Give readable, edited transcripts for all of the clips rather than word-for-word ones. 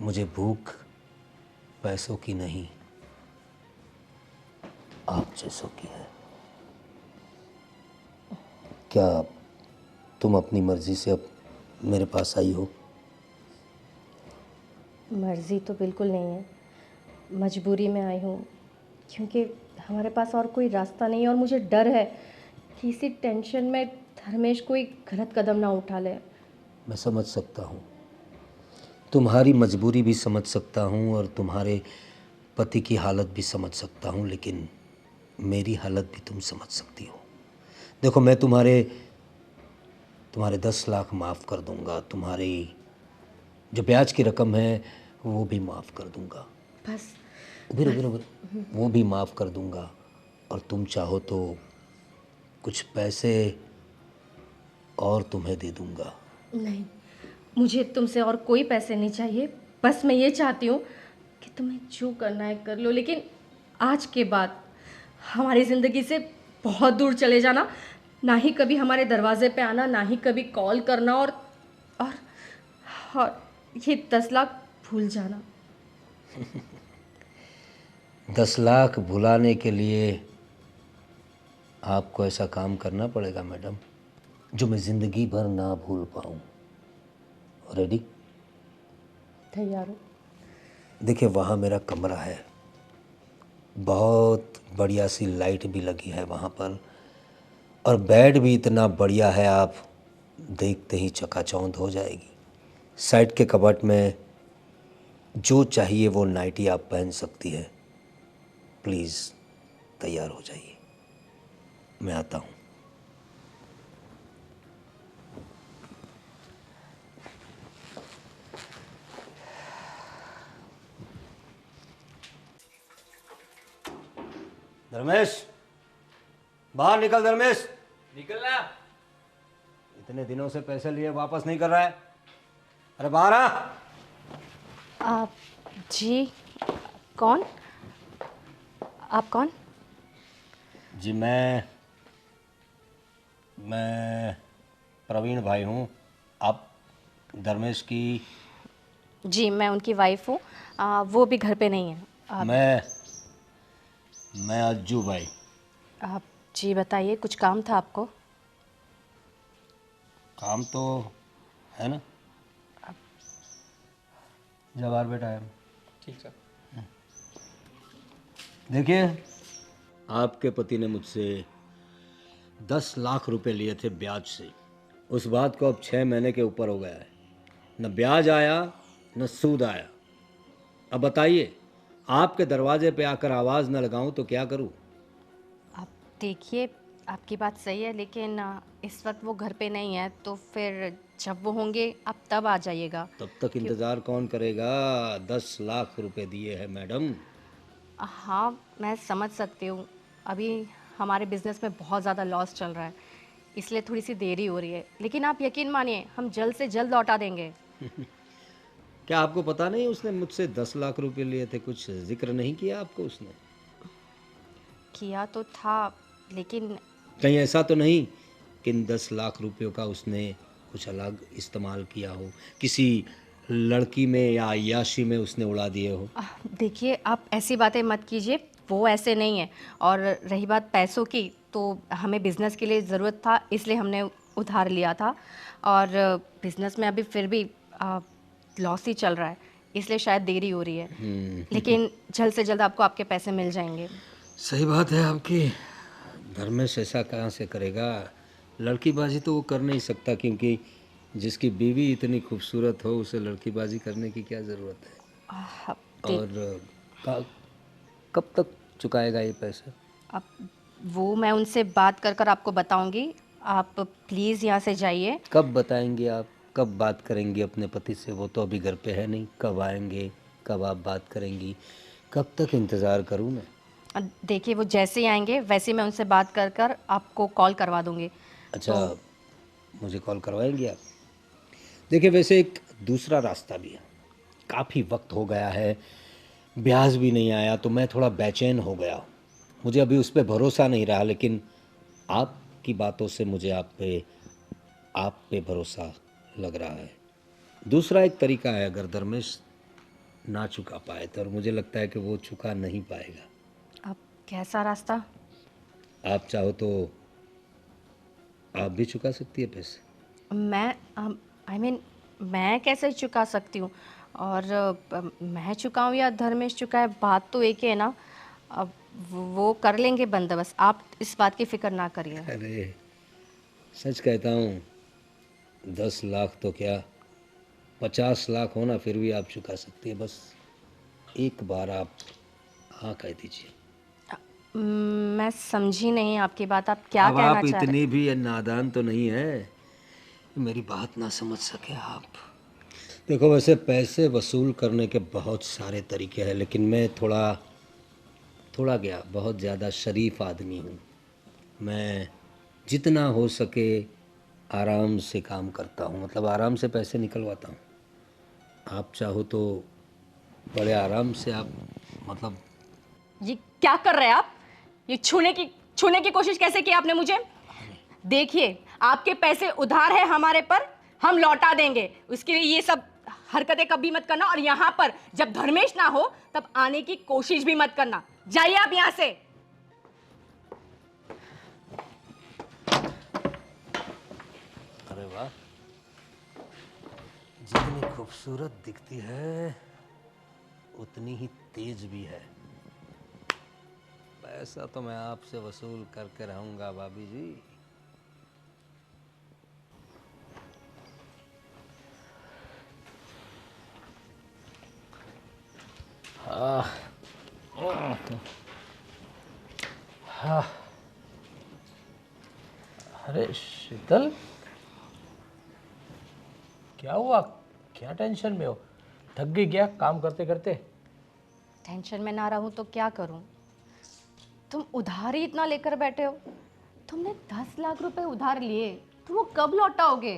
मुझे भूख पैसों की नहीं, आप जैसों की है। क्या तुम अपनी मर्जी से अब मेरे पास आई हो? मर्ज़ी तो बिल्कुल नहीं है, मजबूरी में आई हूँ, क्योंकि हमारे पास और कोई रास्ता नहीं है और मुझे डर है कि इसी टेंशन में धर्मेश कोई गलत कदम ना उठा ले। मैं समझ सकता हूँ, तुम्हारी मजबूरी भी समझ सकता हूँ और तुम्हारे पति की हालत भी समझ सकता हूँ, लेकिन मेरी हालत भी तुम समझ सकती हो। देखो, मैं तुम्हारे 10 लाख माफ़ कर दूंगा, तुम्हारी जो ब्याज की रकम है वो भी माफ़ कर दूंगा। बस उबिर वो भी माफ़ कर दूंगा, और तुम चाहो तो कुछ पैसे और तुम्हें दे दूंगा। नहीं, मुझे तुमसे और कोई पैसे नहीं चाहिए। बस मैं ये चाहती हूँ कि तुम्हें जो करना है कर लो, लेकिन आज के बाद हमारी ज़िंदगी से बहुत दूर चले जाना। ना ही कभी हमारे दरवाजे पे आना, ना ही कभी कॉल करना, और और ये 10 लाख भूल जाना। 10 लाख भुलाने के लिए आपको ऐसा काम करना पड़ेगा मैडम, जो मैं ज़िंदगी भर ना भूल पाऊँ। रेडी? तैयार हो? देखिए, वहाँ मेरा कमरा है, बहुत बढ़िया सी लाइट भी लगी है वहाँ पर, और बेड भी इतना बढ़िया है, आप देखते ही चकाचौंध हो जाएगी। साइड के कबर्ड में जो चाहिए वो नाइटी आप पहन सकती है। प्लीज़ तैयार हो जाइए, मैं आता हूँ। धर्मेश, बाहर निकल। धर्मेश, निकलना। इतने दिनों से पैसे लिए वापस नहीं कर रहा है। अरे बाहर आ। आप जी कौन? आप कौन? जी मैं प्रवीण भाई हूँ। आप धर्मेश की? जी मैं उनकी वाइफ हूँ। वो भी घर पे नहीं है। मैं अज्जू भाई। आप जी बताइए, कुछ काम था आपको? काम तो है ना। जा बाहर बैठा है। ठीक सर। देखिए, आपके पति ने मुझसे 10 लाख रुपए लिए थे ब्याज से। उस बात को अब 6 महीने के ऊपर हो गया है, न ब्याज आया न सूद आया। अब बताइए, आपके दरवाजे पे आकर आवाज़ न लगाऊं तो क्या करूं? आप देखिए, आपकी बात सही है, लेकिन इस वक्त वो घर पे नहीं है, तो फिर जब वो होंगे आप तब आ जाइएगा। तब तक क्यों? इंतज़ार कौन करेगा? 10 लाख रुपए दिए हैं मैडम। हाँ, मैं समझ सकती हूँ। अभी हमारे बिज़नेस में बहुत ज़्यादा लॉस चल रहा है, इसलिए थोड़ी सी देरी हो रही है, लेकिन आप यकीन मानिए हम जल्द से जल्द लौटा देंगे। क्या आपको पता नहीं उसने मुझसे 10 लाख रुपए लिए थे? कुछ जिक्र नहीं किया आपको उसने? किया तो था, लेकिन कहीं ऐसा तो नहीं कि इन 10 लाख रुपयों का उसने कुछ अलग इस्तेमाल किया हो, किसी लड़की में या अय्याशी में उसने उड़ा दिए हो? देखिए आप ऐसी बातें मत कीजिए, वो ऐसे नहीं है। और रही बात पैसों की, तो हमें बिज़नेस के लिए ज़रूरत था, इसलिए हमने उधार लिया था। और बिज़नेस में अभी फिर भी लॉस ही चल रहा है, इसलिए शायद देरी हो रही है। लेकिन जल्द से जल्द आपको आपके पैसे मिल जाएंगे। सही बात है आपकी। धर्मेश ऐसा कहाँ से करेगा? लड़कीबाजी तो वो कर नहीं सकता, क्योंकि जिसकी बीवी इतनी खूबसूरत हो उसे लड़कीबाजी करने की क्या ज़रूरत है? आप देख और कब तक चुकाएगा ये पैसा? आप वो मैं उनसे बात कर कर आपको बताऊंगी। आप प्लीज़ यहाँ से जाइए। कब बताएंगे आप? कब बात करेंगी अपने पति से? वो तो अभी घर पे है नहीं। कब आएंगे? कब आप बात करेंगी? कब तक इंतज़ार करूँ मैं? देखिए वो जैसे ही आएंगे वैसे ही मैं उनसे बात कर कर आपको कॉल करवा दूंगी। अच्छा, तो मुझे कॉल करवाएंगे आप? देखिए, वैसे एक दूसरा रास्ता भी है। काफ़ी वक्त हो गया है, ब्याज भी नहीं आया, तो मैं थोड़ा बेचैन हो गया। मुझे अभी उस पर भरोसा नहीं रहा, लेकिन आपकी बातों से मुझे आप पे भरोसा लग रहा है। दूसरा एक तरीका है, अगर धर्मेश ना चुका पाए थे और मुझे लगता है कि वो चुका नहीं पाएगा। अब कैसा रास्ता? आप चाहो तो आप भी चुका सकती है पैसे। मैं आई मीन मैं कैसे चुका सकती हूँ? और मैं चुकाऊँ या धर्मेश चुकाए, बात तो एक ही है ना। अब वो कर लेंगे बंदोबस्त, आप इस बात की फिक्र ना करिए। अरे सच कहता हूँ, 10 लाख तो क्या, 50 लाख हो ना फिर भी आप चुका सकती है। बस एक बार आप हाँ कह दीजिए। मैं समझी नहीं आपकी बात, आप क्या अब कहना आप चाह रहे? इतनी भी नादान तो नहीं है, मेरी बात ना समझ सके आप। देखो, वैसे पैसे वसूल करने के बहुत सारे तरीके हैं, लेकिन मैं थोड़ा थोड़ा क्या बहुत ज़्यादा शरीफ आदमी हूँ। मैं जितना हो सके आराम से काम करता हूँ, मतलब आराम से पैसे निकलवाता हूँ। आप चाहो तो बड़े आराम से आप, मतलब ये क्या कर रहे हैं आप? ये छूने की कोशिश कैसे की आपने मुझे? देखिए, आपके पैसे उधार है हमारे पर, हम लौटा देंगे। उसके लिए ये सब हरकतें कभी मत करना, और यहाँ पर जब धर्मेश ना हो तब आने की कोशिश भी मत करना। जाइए आप यहाँ से। अरे वाह, जितनी खूबसूरत दिखती है उतनी ही तेज भी है। पैसा तो मैं आपसे वसूल करके रहूंगा भाभी जी। अरे शीतल, क्या हुआ? क्या टेंशन में हो? थक गई क्या काम करते करते? टेंशन में ना रहूं तो क्या करूं? तुम उधार ही इतना लेकर बैठे हो। तुमने 10 लाख रुपए उधार लिए, तुम वो कब लौटाओगे?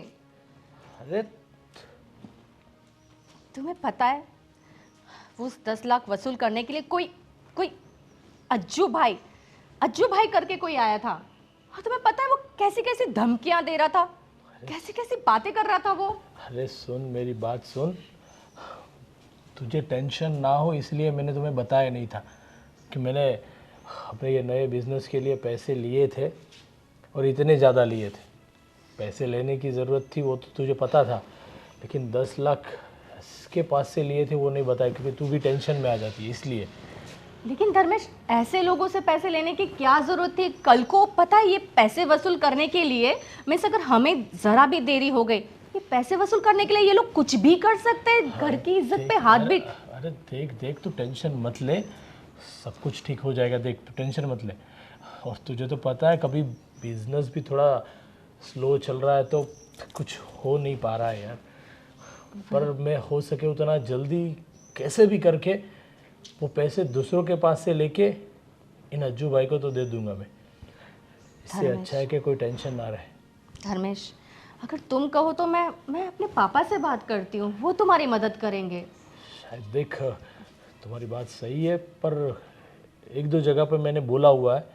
अरे तुम्हें पता है, वो उस 10 लाख वसूल करने के लिए कोई कोई अज्जू भाई करके कोई आया था। और तुम्हें पता है वो कैसी कैसी धमकियां दे रहा था, कैसी कैसी बातें कर रहा था वो। अरे सुन, मेरी बात सुन। तुझे टेंशन ना हो इसलिए मैंने तुम्हें बताया नहीं था कि मैंने अपने ये नए बिजनेस के लिए पैसे लिए थे, और इतने ज़्यादा लिए थे। पैसे लेने की ज़रूरत थी वो तो तुझे पता था, लेकिन 10 लाख इसके पास से लिए थे वो नहीं बताया, क्योंकि तू भी टेंशन में आ जाती है इसलिए। लेकिन धर्मेश, ऐसे लोगों से पैसे लेने की क्या जरूरत थी? कल को पता है ये पैसे वसूल करने के लिए, मिस अगर हमें जरा भी देरी हो गई, ये पैसे वसूल करने के लिए ये लोग कुछ भी कर सकते हैं। घर की इज्जत पे हाथ भी। अरे देख देख, तू टेंशन मत ले, सब कुछ ठीक हो जाएगा। देख तू टेंशन मत ले। और तुझे तो पता है कभी बिजनेस भी थोड़ा स्लो चल रहा है तो कुछ हो नहीं पा रहा है यार। पर मैं हो सके उतना जल्दी कैसे भी करके वो पैसे दूसरों के पास से लेके इन अज्जू भाई को तो दे दूंगा मैं। इससे धर्मेश, अच्छा है कि कोई टेंशन ना रहे। धर्मेश, अगर तुम कहो तो मैं अपने पापा से बात करती हूँ, वो तुम्हारी मदद करेंगे। शायद देख, तुम्हारी बात सही है, पर एक दो जगह पे मैंने बोला हुआ है,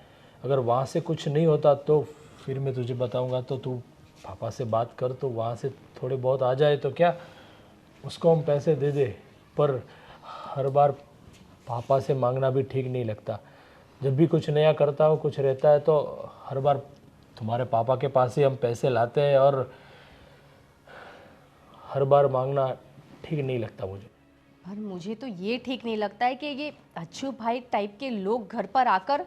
अगर वहाँ से कुछ नहीं होता तो फिर मैं तुझे बताऊंगा। तो तू पापा से बात कर, तो वहाँ से थोड़े बहुत आ जाए तो क्या, उसको हम पैसे दे दे। पर हर बार पापा से मांगना भी ठीक नहीं लगता। जब भी कुछ नया करता हो, कुछ रहता है, तो हर बार तुम्हारे पापा के पास ही हम पैसे लाते हैं, और हर बार मांगना ठीक नहीं लगता मुझे। पर मुझे तो ये ठीक नहीं लगता है कि ये अच्छू भाई टाइप के लोग घर पर आकर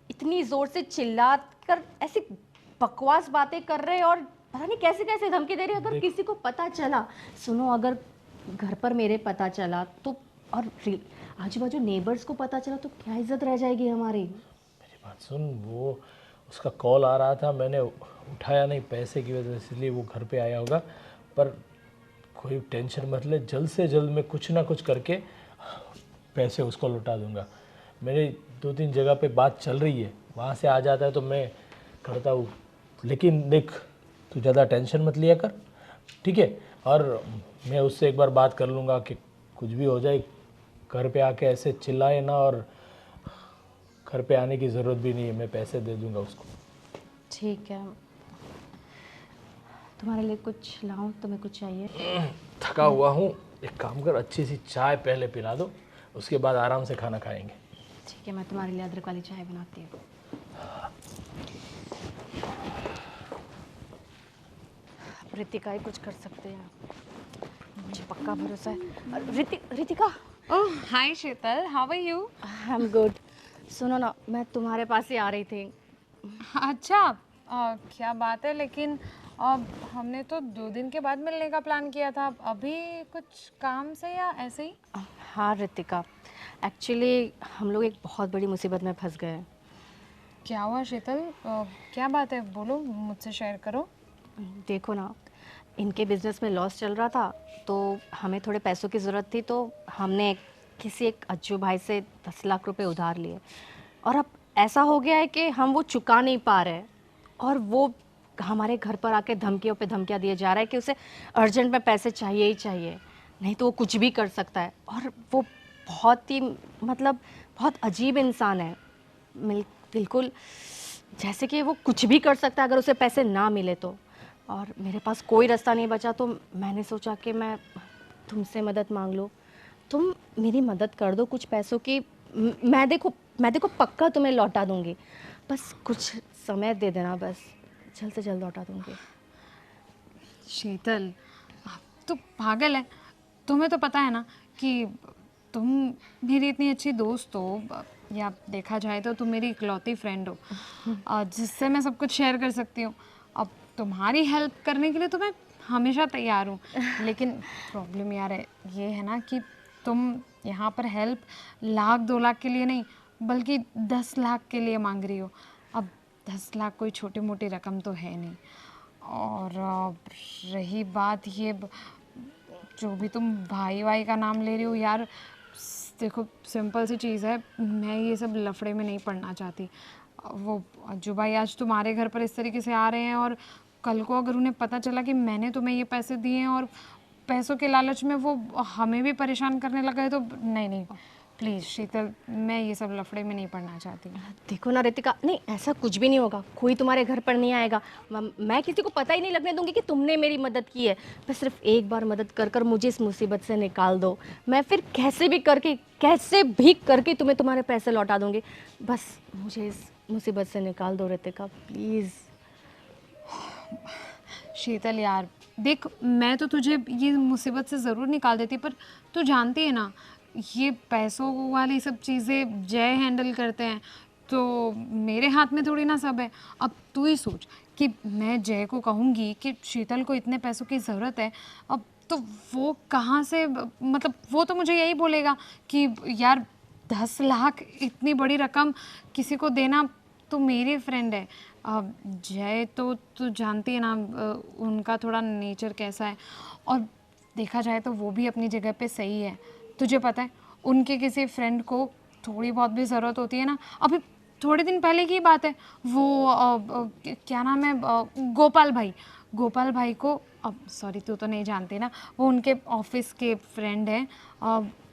इतनी जोर से चिल्ला कर ऐसी बकवास बातें कर रहे हैं, और पता नहीं कैसे कैसे धमकी दे रहे हैं। अगर किसी को पता चला, सुनो, अगर घर पर मेरे पता चला तो, और आजू बाजू नेबर्स को पता चला तो क्या इज्जत रह जाएगी हमारी। मेरी बात सुन, वो उसका कॉल आ रहा था, मैंने उठाया नहीं पैसे की वजह से, इसलिए वो घर पे आया होगा। पर कोई टेंशन मत ले, जल्द से जल्द मैं कुछ ना कुछ करके पैसे उसको लौटा दूंगा। मेरी 2-3 जगह पे बात चल रही है, वहाँ से आ जाता है तो मैं करता हूँ। लेकिन देख, तू ज़्यादा टेंशन मत लिया कर, ठीक है? और मैं उससे एक बार बात कर लूँगा कि कुछ भी हो जाए घर पे आके ऐसे चिल्लाए ना, और घर पे आने की ज़रूरत भी नहीं है, मैं पैसे दे दूँगा उसको। ठीक है, तुम्हारे लिए कुछ लाऊं? तुम्हें कुछ चाहिए? थका हुआ हूँ, एक काम कर, अच्छी सी चाय पहले पिला दो, उसके बाद आराम से खाना खाएंगे। ठीक है, मैं तुम्हारे लिए अदरक वाली चाय बनाती हूँ। रितिका ही कुछ कर सकते हैं, मुझे पक्का भरोसा है। Ritika. Oh hi Sheetal, how are you? I am good. सुनो ना, मैं तुम्हारे पास ही आ रही थी। अच्छा, क्या बात है, लेकिन अब हमने तो 2 दिन के बाद मिलने का प्लान किया था। अभी कुछ काम से या ऐसे ही? हाँ रितिका, एक्चुअली हम लोग एक बहुत बड़ी मुसीबत में फंस गए हैं। क्या हुआ शीतल? क्या बात है, बोलो, मुझसे शेयर करो। देखो ना, इनके बिजनेस में लॉस चल रहा था, तो हमें थोड़े पैसों की ज़रूरत थी, तो हमने किसी एक अज्जू भाई से 10 लाख रुपए उधार लिए। और अब ऐसा हो गया है कि हम वो चुका नहीं पा रहे, और वो हमारे घर पर आके धमकियों पे धमकियाँ दिए जा रहा है कि उसे अर्जेंट में पैसे चाहिए ही चाहिए, नहीं तो वो कुछ भी कर सकता है। और वो बहुत ही मतलब बहुत अजीब इंसान है, बिल्कुल जैसे कि वो कुछ भी कर सकता है अगर उसे पैसे ना मिले तो। और मेरे पास कोई रास्ता नहीं बचा, तो मैंने सोचा कि मैं तुमसे मदद मांग लूँ। तुम मेरी मदद कर दो कुछ पैसों की। मैं देखो पक्का तुम्हें लौटा दूंगी, बस कुछ समय दे देना, बस जल्द से जल्द लौटा दूंगी। शीतल, आप तो पागल है। तुम्हें तो पता है ना कि तुम मेरी इतनी अच्छी दोस्त हो, या देखा जाए तो तुम मेरी इकलौती फ्रेंड हो, जिससे मैं सब कुछ शेयर कर सकती हूँ। अब तुम्हारी हेल्प करने के लिए तो मैं हमेशा तैयार हूँ, लेकिन प्रॉब्लम यार ये है ना कि तुम यहाँ पर हेल्प 1-2 लाख के लिए नहीं, बल्कि 10 लाख के लिए मांग रही हो। अब 10 लाख कोई छोटी मोटी रकम तो है नहीं। और रही बात ये जो भी तुम भाई वाई का नाम ले रही हो यार, देखो सिंपल सी चीज़ है, मैं ये सब लफड़े में नहीं पड़ना चाहती। वो अज्जू भाई आज तुम्हारे घर पर इस तरीके से आ रहे हैं, और कल को अगर उन्हें पता चला कि मैंने तुम्हें ये पैसे दिए हैं और पैसों के लालच में वो हमें भी परेशान करने लगा है, तो नहीं प्लीज़ शीतल, मैं ये सब लफड़े में नहीं पड़ना चाहती। देखो ना रितिका, नहीं ऐसा कुछ भी नहीं होगा, कोई तुम्हारे घर पर नहीं आएगा। मैं किसी को पता ही नहीं लगने दूंगी कि तुमने मेरी मदद की है। बस सिर्फ एक बार मदद कर कर मुझे इस मुसीबत से निकाल दो, मैं फिर कैसे भी करके तुम्हें तुम्हारे पैसे लौटा दूंगी। बस मुझे इस मुसीबत से निकाल दो रितिका, प्लीज़। शीतल यार देख, मैं तो तुझे ये मुसीबत से ज़रूर निकाल देती, पर तू जानती है ना, ये पैसों वाली सब चीज़ें जय हैंडल करते हैं, तो मेरे हाथ में थोड़ी ना सब है। अब तू ही सोच कि मैं जय को कहूँगी कि शीतल को इतने पैसों की ज़रूरत है, अब तो वो कहाँ से, मतलब वो तो मुझे यही बोलेगा कि यार 10 लाख इतनी बड़ी रकम किसी को देना, तो मेरी फ्रेंड है। अब जय तो तू जानती है ना, उनका थोड़ा नेचर कैसा है, और देखा जाए तो वो भी अपनी जगह पे सही है। तुझे पता है, उनके किसी फ्रेंड को थोड़ी बहुत भी ज़रूरत होती है ना, अभी थोड़े दिन पहले की बात है, वो क्या नाम है, गोपाल भाई को, अब सॉरी तू तो नहीं जानती ना, वो उनके ऑफिस के फ्रेंड हैं,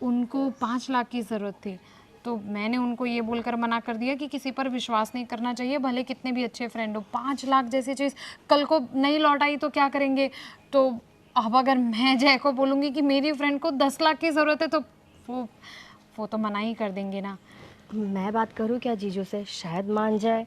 उनको 5 लाख की ज़रूरत थी। तो मैंने उनको ये बोलकर मना कर दिया कि किसी पर विश्वास नहीं करना चाहिए, भले कितने भी अच्छे फ्रेंड हो। 5 लाख जैसी चीज़ कल को नहीं लौट आई तो क्या करेंगे? तो अब अगर मैं जय को बोलूँगी कि मेरी फ्रेंड को 10 लाख की ज़रूरत है, तो वो तो मना ही कर देंगे ना। मैं बात करूँ क्या जीजू से, शायद मान जाए।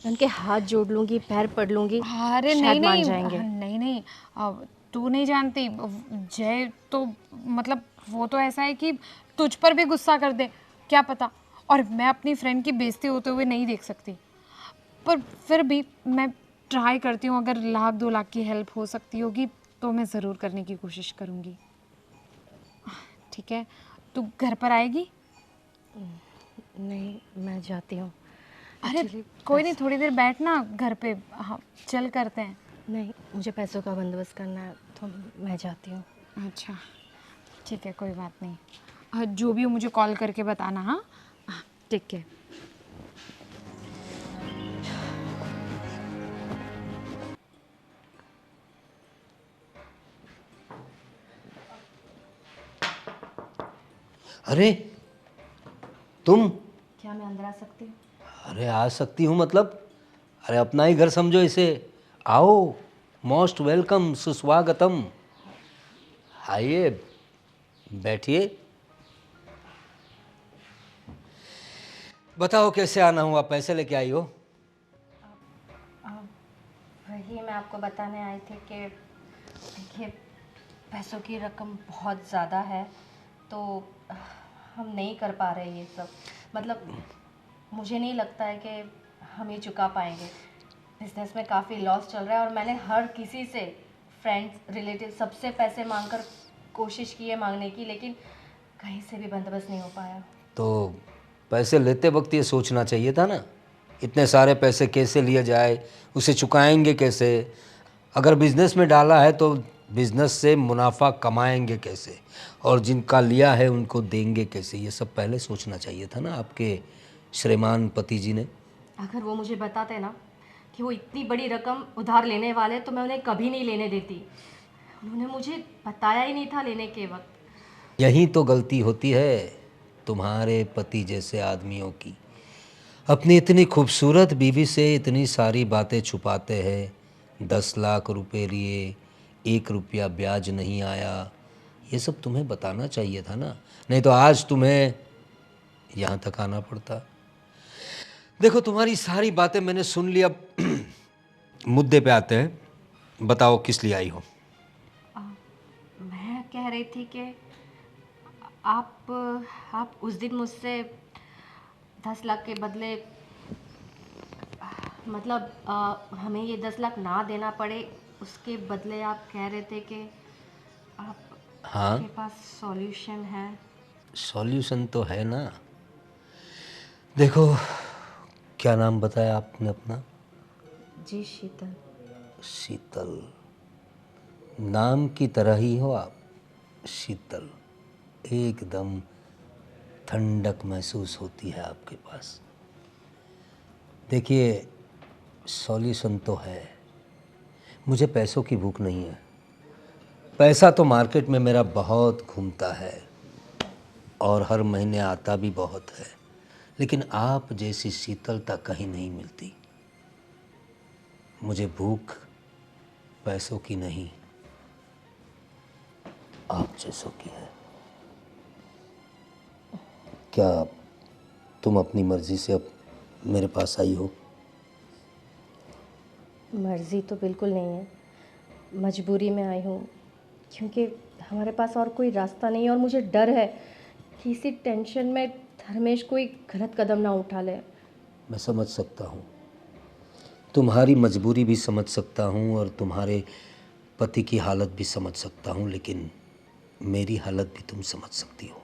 उनके हाथ जोड़ लूँगी, पैर पड़ लूँगी, अरे शायद मान नहीं जाएंगे। नहीं, अब तू नहीं जानती, जय तो मतलब वो तो ऐसा है कि तुझ पर भी गुस्सा कर दे, क्या पता। और मैं अपनी फ्रेंड की बेइज्जती होते हुए नहीं देख सकती, पर फिर भी मैं ट्राई करती हूँ, अगर 1-2 लाख की हेल्प हो सकती होगी तो मैं ज़रूर करने की कोशिश करूँगी। ठीक है, तू घर पर आएगी? नहीं, मैं जाती हूँ। अरे कोई नहीं, थोड़ी देर बैठना घर पे, हाँ चल करते हैं। नहीं, मुझे पैसों का बंदोबस्त करना है, तो मैं जाती हूँ। अच्छा ठीक है, कोई बात नहीं। जो भी हो मुझे कॉल करके बताना। हाँ ठीक है। अरे तुम, क्या मैं अंदर आ सकती हूँ? अरे आ सकती हूँ मतलब, अरे अपना ही घर समझो इसे। आओ, मोस्ट वेलकम, सुस्वागतम। आइए, बैठिए। बताओ कैसे आना हुआ, पैसे लेके आई हो? वही मैं आपको बताने आई थी कि देखिए पैसों की रकम बहुत ज़्यादा है, तो हम नहीं कर पा रहे ये सब। मतलब मुझे नहीं लगता है कि हम ये चुका पाएंगे। बिजनेस में काफ़ी लॉस चल रहा है और मैंने हर किसी से, फ्रेंड्स, रिलेटिव, सबसे पैसे मांगकर कोशिश की है मांगने की, लेकिन कहीं से भी बंदोबस्त नहीं हो पाया। तो पैसे लेते वक्त ये सोचना चाहिए था ना, इतने सारे पैसे कैसे लिए जाए, उसे चुकाएंगे कैसे। अगर बिज़नेस में डाला है तो बिज़नेस से मुनाफा कमाएंगे कैसे, और जिनका लिया है उनको देंगे कैसे, ये सब पहले सोचना चाहिए था ना आपके श्रीमान पति जी ने। अगर वो मुझे बताते ना कि वो इतनी बड़ी रकम उधार लेने वाले, तो मैं उन्हें कभी नहीं लेने देती। उन्होंने मुझे बताया ही नहीं था लेने के वक्त। यही तो गलती होती है तुम्हारे पति जैसे आदमियों की। अपनी इतनी खूबसूरत बीवी से इतनी सारी बातें छुपाते हैं। 10 लाख रुपए लिए, 1 रुपया ब्याज नहीं आया, ये सब तुम्हें बताना चाहिए था ना, नहीं तो आज तुम्हें यहाँ तक आना पड़ता। देखो तुम्हारी सारी बातें मैंने सुन ली, अब मुद्दे पे आते हैं। बताओ किस लिए आई हो? मैं कह रही थी कि आप उस दिन मुझसे 10 लाख के बदले, मतलब हमें ये 10 लाख ना देना पड़े, उसके बदले आप कह रहे थे कि हाँ, आपके पास सॉल्यूशन है। सॉल्यूशन तो है ना। देखो, क्या नाम बताया आपने अपना? जी शीतल। शीतल, नाम की तरह ही हो आप, शीतल। एकदम ठंडक महसूस होती है आपके पास। देखिए, सॉल्यूशन तो है। मुझे पैसों की भूख नहीं है। पैसा तो मार्केट में मेरा बहुत घूमता है और हर महीने आता भी बहुत है, लेकिन आप जैसी शीतलता कहीं नहीं मिलती। मुझे भूख पैसों की नहीं, आप जैसों की है। क्या तुम अपनी मर्जी से अब मेरे पास आई हो? मर्ज़ी तो बिल्कुल नहीं है, मजबूरी में आई हूँ, क्योंकि हमारे पास और कोई रास्ता नहीं है और मुझे डर है कि इसी टेंशन में धर्मेश कोई गलत कदम ना उठा ले। मैं समझ सकता हूँ, तुम्हारी मजबूरी भी समझ सकता हूँ और तुम्हारे पति की हालत भी समझ सकता हूँ, लेकिन मेरी हालत भी तुम समझ सकती हो।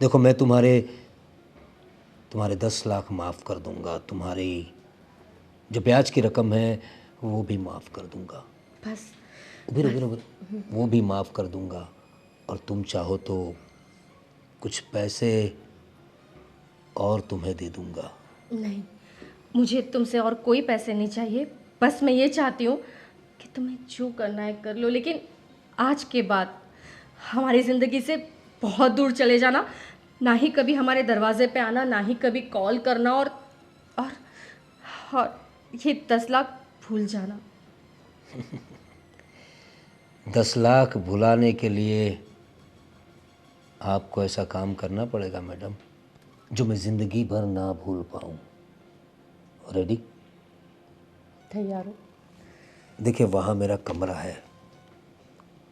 देखो, मैं तुम्हारे 10 लाख माफ़ कर दूंगा, तुम्हारी जो ब्याज की रकम है वो भी माफ़ कर दूंगा। बस उधर वो भी माफ़ कर दूंगा, और तुम चाहो तो कुछ पैसे और तुम्हें दे दूंगा। नहीं, मुझे तुमसे और कोई पैसे नहीं चाहिए। बस मैं ये चाहती हूँ कि तुम्हें जो करना है कर लो, लेकिन आज के बाद हमारी ज़िंदगी से बहुत दूर चले जाना। ना ही कभी हमारे दरवाजे पे आना, ना ही कभी कॉल करना, और और ये 10 लाख भूल जाना। 10 लाख भुलाने के लिए आपको ऐसा काम करना पड़ेगा मैडम, जो मैं ज़िंदगी भर ना भूल पाऊँ। रेडी? तैयार हो? देखिए, वहाँ मेरा कमरा है,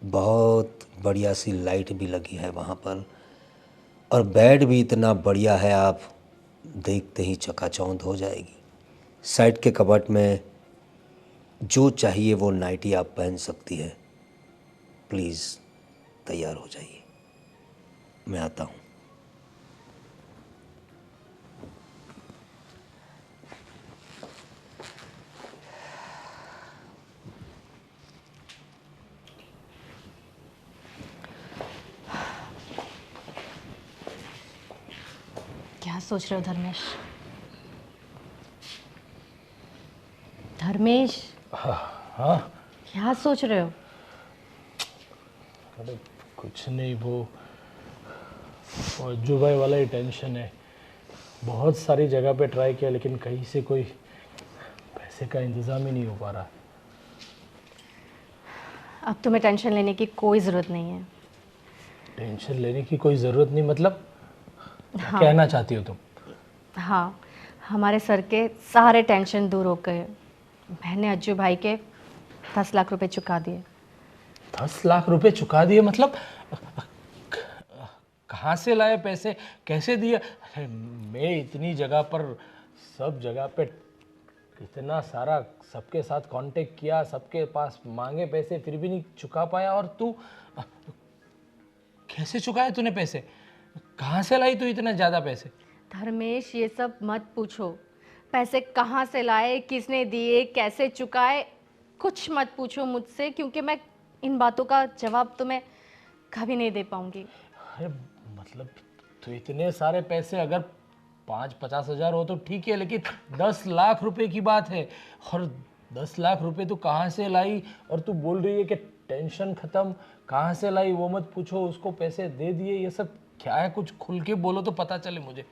बहुत बढ़िया सी लाइट भी लगी है वहाँ पर, और बेड भी इतना बढ़िया है, आप देखते ही चकाचौंध हो जाएगी। साइड के कबर्ड में जो चाहिए वो नाइटी आप पहन सकती है। प्लीज़ तैयार हो जाइए, मैं आता हूँ। क्या सोच रहे हो धर्मेश? धर्मेश, हाँ, क्या सोच रहे हो? अरे कुछ नहीं, वो अज्जू भाई वाला ही टेंशन है। बहुत सारी जगह पे ट्राई किया, लेकिन कहीं से कोई पैसे का इंतज़ाम ही नहीं हो पा रहा। अब तुम्हें टेंशन लेने की कोई ज़रूरत नहीं है। टेंशन लेने की कोई ज़रूरत नहीं, मतलब क्या हाँ। कहना चाहती हो तुम? हाँ, हमारे सर के सारे टेंशन दूर हो गए। मैंने अज्जू भाई के 10 लाख रुपए चुका दिए। 10 लाख रुपए चुका दिए मतलब? कहाँ से लाए पैसे, कैसे दिए? अरे, मैं इतनी जगह पर, सब जगह पे इतना सारा सबके साथ कांटेक्ट किया, सबके पास मांगे पैसे, फिर भी नहीं चुका पाया। और तू कैसे चुकाए तूने पैसे? कहाँ से लाई तू इतना ज़्यादा पैसे? धर्मेश, ये सब मत पूछो। पैसे कहाँ से लाए, किसने दिए, कैसे चुकाए, कुछ मत पूछो मुझसे, क्योंकि मैं इन बातों का जवाब तुम्हें कभी नहीं दे पाऊंगी। अरे मतलब तो इतने सारे पैसे अगर 5-50 हज़ार हो तो ठीक है, लेकिन 10 लाख रुपए की बात है। और 10 लाख रुपए तू कहाँ से लाई? और तू बोल रही है कि टेंशन खत्म, कहाँ से लाई वो मत पूछो, उसको पैसे दे दिए, ये सब क्या है? कुछ खुल के बोलो तो पता चले मुझे।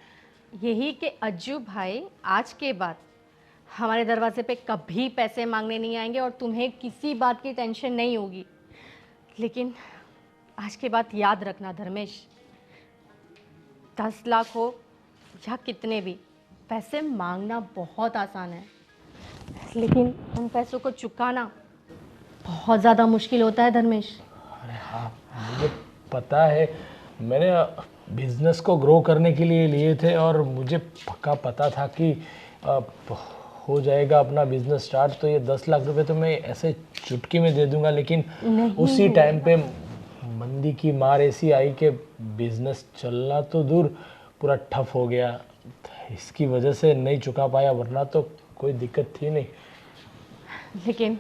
यही कि अज्जू भाई आज के बाद हमारे दरवाजे पे कभी पैसे मांगने नहीं आएंगे और तुम्हें किसी बात की टेंशन नहीं होगी। लेकिन आज के बाद याद रखना धर्मेश, 10 लाख हो या कितने भी, पैसे मांगना बहुत आसान है, लेकिन उन पैसों को चुकाना बहुत ज़्यादा मुश्किल होता है धर्मेश। अरे हाँ, मुझे पता है। मैंने बिजनेस को ग्रो करने के लिए लिए थे और मुझे पक्का पता था कि हो जाएगा अपना बिजनेस स्टार्ट, तो ये 10 लाख रुपए तो मैं ऐसे चुटकी में दे दूंगा। लेकिन उसी टाइम पे मंदी की मार ऐसी आई कि बिजनेस चलना तो दूर, पूरा ठप हो गया। इसकी वजह से नहीं चुका पाया, वरना तो कोई दिक्कत थी नहीं। लेकिन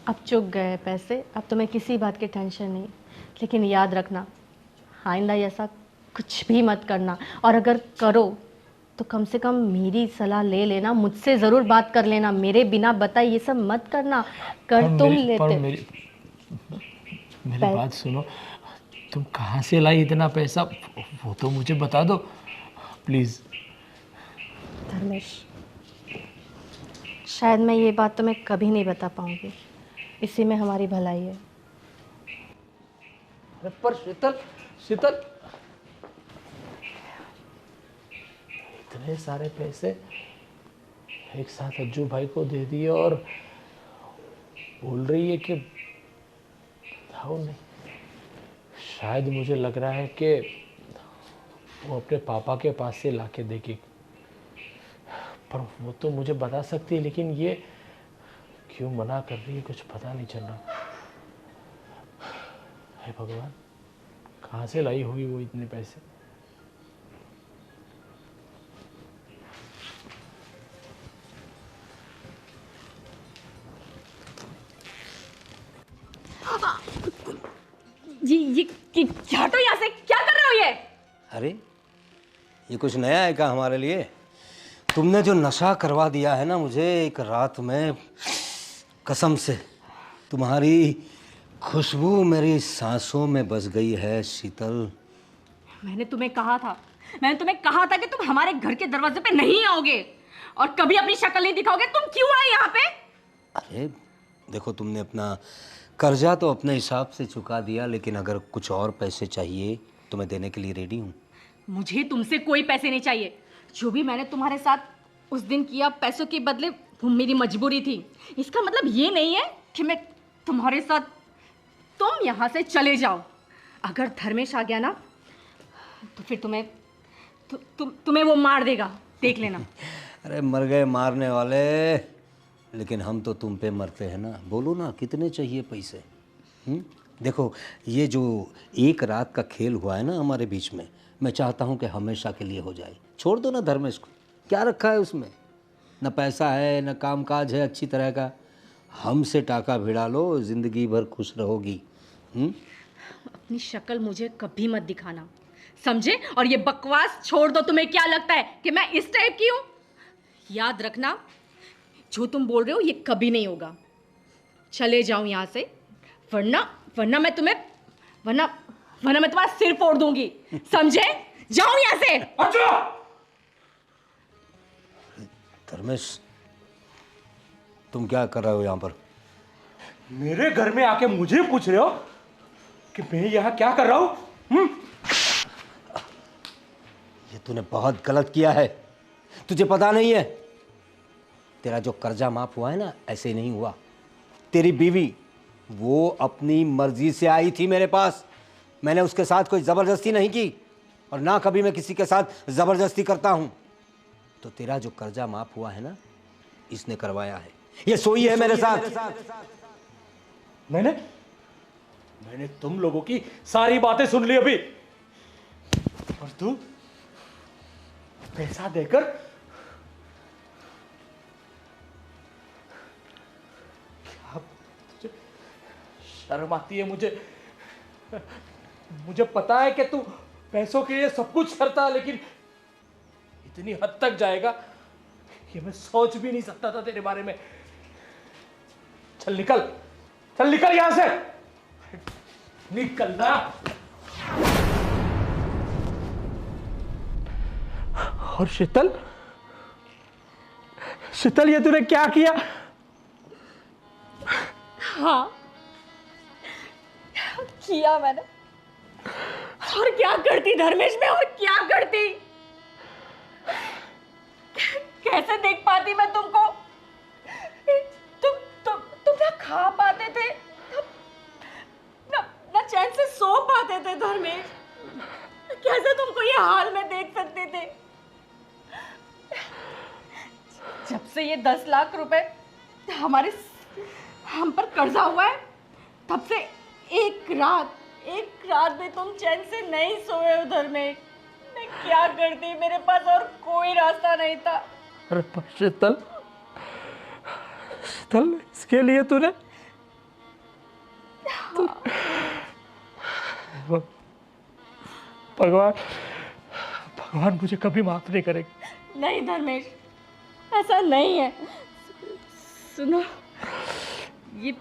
अब चुक गए पैसे, अब तुम्हें किसी बात की टेंशन नहीं। लेकिन याद रखना, आइंदा ऐसा कुछ भी मत करना, और अगर करो तो कम से कम मेरी सलाह ले लेना, मुझसे ज़रूर बात कर लेना, मेरे बिना बताए ये सब मत करना। कर तुम लेते। मेरी बात सुनो, तुम कहाँ से लाई इतना पैसा, वो तो मुझे बता दो प्लीज़। धर्मेश, शायद मैं ये बात तुम्हें कभी नहीं बता पाऊंगी, इसी में हमारी भलाई है। पर शीतल, शीतल, इतने सारे पैसे एक साथ अज्जू भाई को दे दिए और बोल रही है कि बताओ नहीं। शायद मुझे लग रहा है कि वो अपने पापा के पास से लाके देगी, पर वो तो मुझे बता सकती है, लेकिन ये क्यों मना कर रही है, कुछ पता नहीं चल रहा। हे भगवान, कहाँ से लाई होगी वो इतने पैसे? क्या हटो यहाँ से, क्या कर रहे हो ये? अरे ये कुछ नया है क्या हमारे लिए? तुमने जो नशा करवा दिया है ना मुझे एक रात में, कसम से तुम्हारी खुशबू मेरी सांसों में बस गई है शीतल। मैंने तुम्हें कहा था कि तुम हमारे घर के दरवाजे पे नहीं आओगे और कभी अपनी शक्ल नहीं दिखाओगे। तुम क्यों आए यहाँ पे? अरे देखो, तुमने अपना कर्जा तो अपने हिसाब से चुका दिया, लेकिन अगर कुछ और पैसे चाहिए तो मैं देने के लिए रेडी हूँ। मुझे तुमसे कोई पैसे नहीं चाहिए। जो भी मैंने तुम्हारे साथ उस दिन किया पैसों के बदले, वो मेरी मजबूरी थी। इसका मतलब ये नहीं है कि मैं तुम्हारे साथ, तुम यहाँ से चले जाओ। अगर धर्मेश आ गया ना तो फिर तुम्हें वो मार देगा, देख लेना। अरे मर गए मारने वाले, लेकिन हम तो तुम पे मरते हैं ना। बोलो ना कितने चाहिए पैसे? देखो, ये जो एक रात का खेल हुआ है ना हमारे बीच में, मैं चाहता हूँ कि हमेशा के लिए हो जाए। छोड़ दो ना धर्मेश को, क्या रखा है उसमें? न पैसा है न काम काज है अच्छी तरह का। हमसे टाका भिड़ा लो, ज़िंदगी भर खुश रहोगी। अपनी शक्ल मुझे कभी मत दिखाना, समझे? और ये बकवास छोड़ दो। तुम्हें क्या लगता है कि मैं इस टाइप की हूँ? याद रखना, जो तुम बोल रहे हो ये कभी नहीं होगा। चले जाओ यहाँ से, वरना मैं तुम्हारा सिर फोड़ दूंगी, समझे? जाओ यहाँ से। धर्मेश, तुम क्या कर रहे हो यहाँ पर? मेरे घर में आके मुझे पूछ रहे हो कि मैं यहाँ क्या कर रहा हूँ? ये तूने बहुत गलत किया है। तुझे पता नहीं है, तेरा जो कर्जा माफ हुआ है ना, ऐसे नहीं हुआ। तेरी बीवी वो अपनी मर्जी से आई थी मेरे पास। मैंने उसके साथ कोई ज़बरदस्ती नहीं की और ना कभी मैं किसी के साथ ज़बरदस्ती करता हूं। तो तेरा जो कर्जा माफ हुआ है ना, इसने करवाया है। ये सोई है मेरे साथ। मैंने तुम लोगों की सारी बातें सुन ली अभी। और तू पैसा देकर क्या तुझे शर्म आती है? मुझे पता है कि तू पैसों के लिए सब कुछ करता, लेकिन इतनी हद तक जाएगा कि मैं सोच भी नहीं सकता था तेरे बारे में। चल निकल यहां से, निकलना। और शीतल, ये तूने क्या किया? हाँ, किया मैंने। और क्या करती धर्मेश में, और क्या करती? कैसे देख पाती मैं तुमको? तुम ना खा पाते थे, ना चैन से सो पाते थे धर्मेश। कैसे तुमको ये हाल में देख सकते थे? जब से ये 10 लाख रुपए हम पर कर्जा हुआ है, तब से एक रात भी तुम चैन से नहीं सोए हो धर्मेश। मैं क्या करती? मेरे पास और कोई रास्ता नहीं था। अरे शीतल, इसके लिए तूने भगवान मुझे कभी माफ नहीं करेगा। नहीं धर्मेश, ऐसा नहीं है। सुनो, ये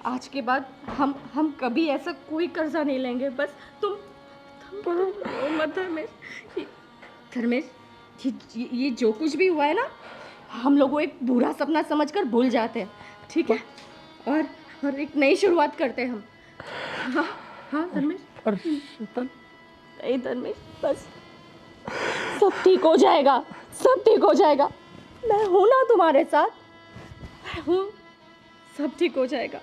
आज के बाद हम कभी ऐसा कोई कर्जा नहीं लेंगे। बस तुम रो मत धर्मेश। ये जो कुछ भी हुआ है ना, हम लोगों एक बुरा सपना समझकर भूल जाते हैं, ठीक है? और एक नई शुरुआत करते हैं हम। हाँ धर्मेश। नहीं धर्मेश, बस सब ठीक हो जाएगा, सब ठीक हो जाएगा। मैं हूं ना तुम्हारे साथ, मैं हूं। सब ठीक हो जाएगा।